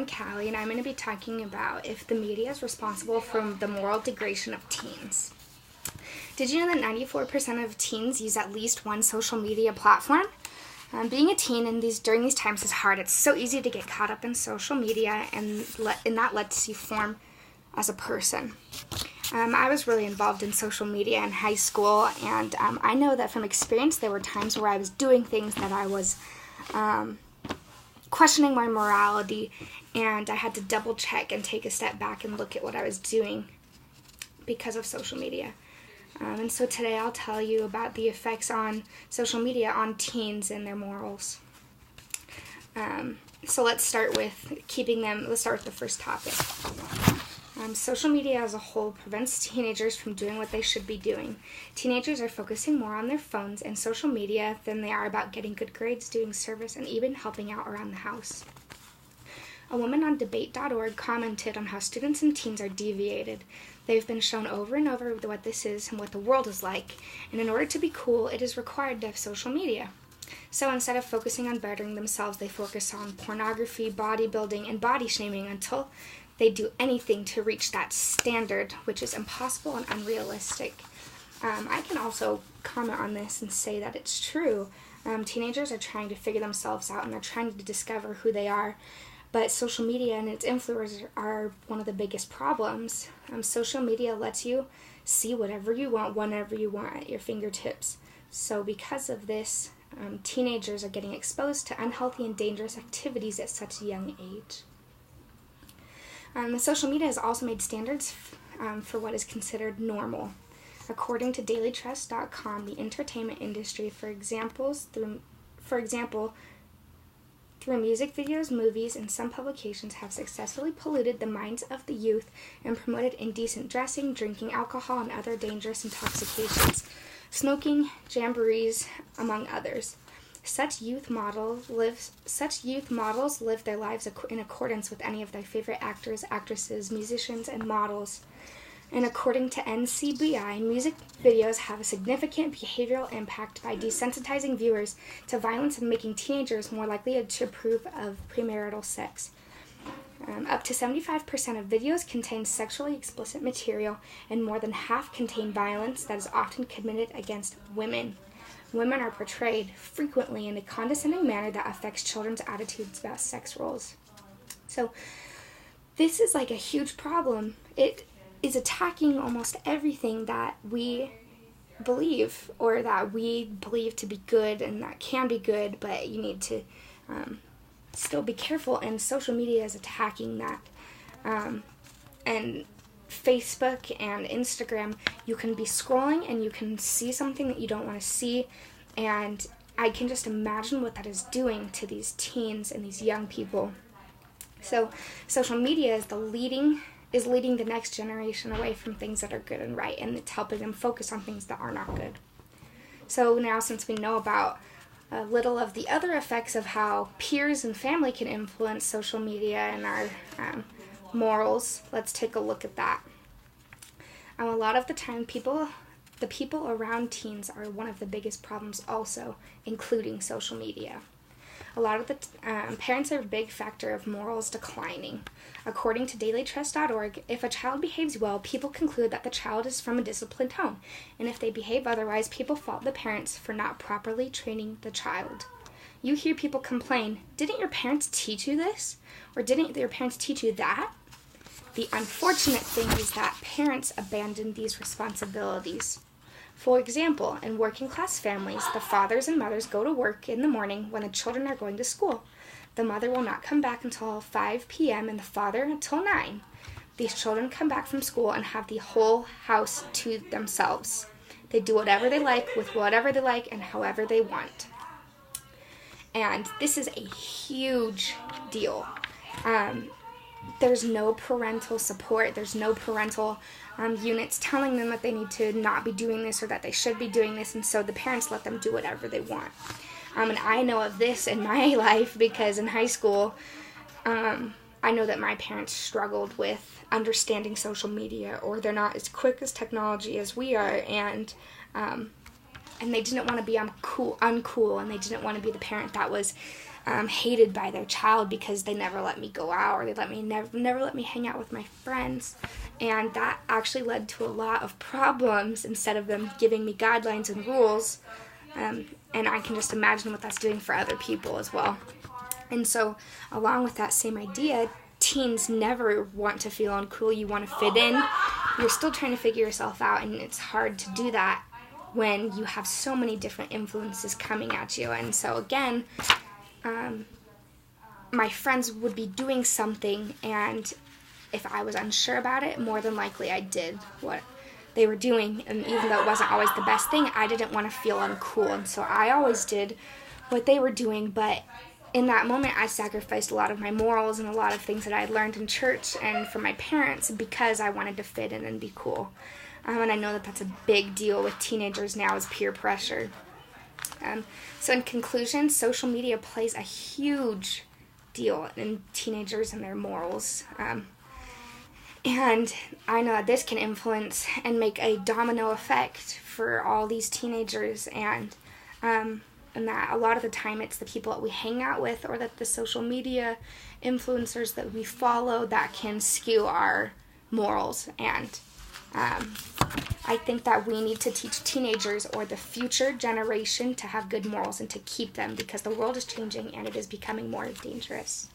I'm Callie, and I'm going to be talking about if the media is responsible for the moral degradation of teens. Did you know that 94% of teens use at least one social media platform? Being a teen during these times is hard. It's so easy to get caught up in social media, and that lets you form as a person. I was really involved in social media in high school, and I know that from experience there were times where I was doing things that I was questioning my morality, and I had to double check and take a step back and look at what I was doing because of social media. And so today I'll tell you about the effects on social media on teens and their morals. So let's start with the first topic. Social media as a whole prevents teenagers from doing what they should be doing. Teenagers are focusing more on their phones and social media than they are about getting good grades, doing service, and even helping out around the house. A woman on debate.org commented on how students and teens are deviated. They've been shown over and over what this is and what the world is like, and in order to be cool, it is required to have social media. So instead of focusing on bettering themselves, they focus on pornography, bodybuilding, and body shaming until they do anything to reach that standard, which is impossible and unrealistic. I can also comment on this and say that it's true. Teenagers are trying to figure themselves out, and they're trying to discover who they are. But social media and its influencers are one of the biggest problems. Social media lets you see whatever you want, whenever you want, at your fingertips. So because of this, teenagers are getting exposed to unhealthy and dangerous activities at such a young age. The social media has also made standards for what is considered normal. According to dailytrust.com, the entertainment industry, for example, through music videos, movies, and some publications have successfully polluted the minds of the youth and promoted indecent dressing, drinking alcohol, and other dangerous intoxications, smoking, jamborees, among others. Such youth models live their lives in accordance with any of their favorite actors, actresses, musicians, and models. And according to NCBI, music videos have a significant behavioral impact by desensitizing viewers to violence and making teenagers more likely to approve of premarital sex. Up to 75% of videos contain sexually explicit material, and more than half contain violence that is often committed against women. Women are portrayed frequently in a condescending manner that affects children's attitudes about sex roles. So this is like a huge problem. It is attacking almost everything that we believe, or that we believe to be good and that can be good, but you need to still be careful, and social media is attacking that. And Facebook and Instagram, you can be scrolling and you can see something that you don't want to see, and I can just imagine what that is doing to these teens and these young people. So social media is leading the next generation away from things that are good and right, and it's helping them focus on things that are not good. So now, since we know about a little of the other effects of how peers and family can influence social media and our morals, let's take a look at that. A lot of the time, the people around teens are one of the biggest problems also, including social media. A lot of the parents are a big factor of morals declining. According to dailytrust.org, if a child behaves well, people conclude that the child is from a disciplined home, and if they behave otherwise, people fault the parents for not properly training the child. You hear people complain, "Didn't your parents teach you this?" Or "Didn't your parents teach you that?" The unfortunate thing is that parents abandon these responsibilities. For example, in working-class families, the fathers and mothers go to work in the morning when the children are going to school. The mother will not come back until 5 p.m. and the father until 9. These children come back from school and have the whole house to themselves. They do whatever they like, with whatever they like, and however they want. And this is a huge deal. There's no parental support. There's no parental units telling them that they need to not be doing this or that they should be doing this, and so the parents let them do whatever they want. And I know of this in my life because in high school, I know that my parents struggled with understanding social media, or they're not as quick as technology as we are, and they didn't want to be uncool, and they didn't want to be the parent that was hated by their child because they never let me go out, or they never let me hang out with my friends. And that actually led to a lot of problems instead of them giving me guidelines and rules. And I can just imagine what that's doing for other people as well. And so along with that same idea, teens never want to feel uncool. You want to fit in. You're still trying to figure yourself out, and it's hard to do that when you have so many different influences coming at you. And so again, my friends would be doing something, and if I was unsure about it, more than likely I did what they were doing. And even though it wasn't always the best thing, I didn't want to feel uncool. And so I always did what they were doing, but in that moment, I sacrificed a lot of my morals and a lot of things that I had learned in church and from my parents because I wanted to fit in and be cool. And I know that that's a big deal with teenagers now, is peer pressure. So in conclusion, social media plays a huge deal in teenagers and their morals. And I know that this can influence and make a domino effect for all these teenagers, and that a lot of the time it's the people that we hang out with or that the social media influencers that we follow that can skew our morals. And I think that we need to teach teenagers or the future generation to have good morals and to keep them, because the world is changing and it is becoming more dangerous.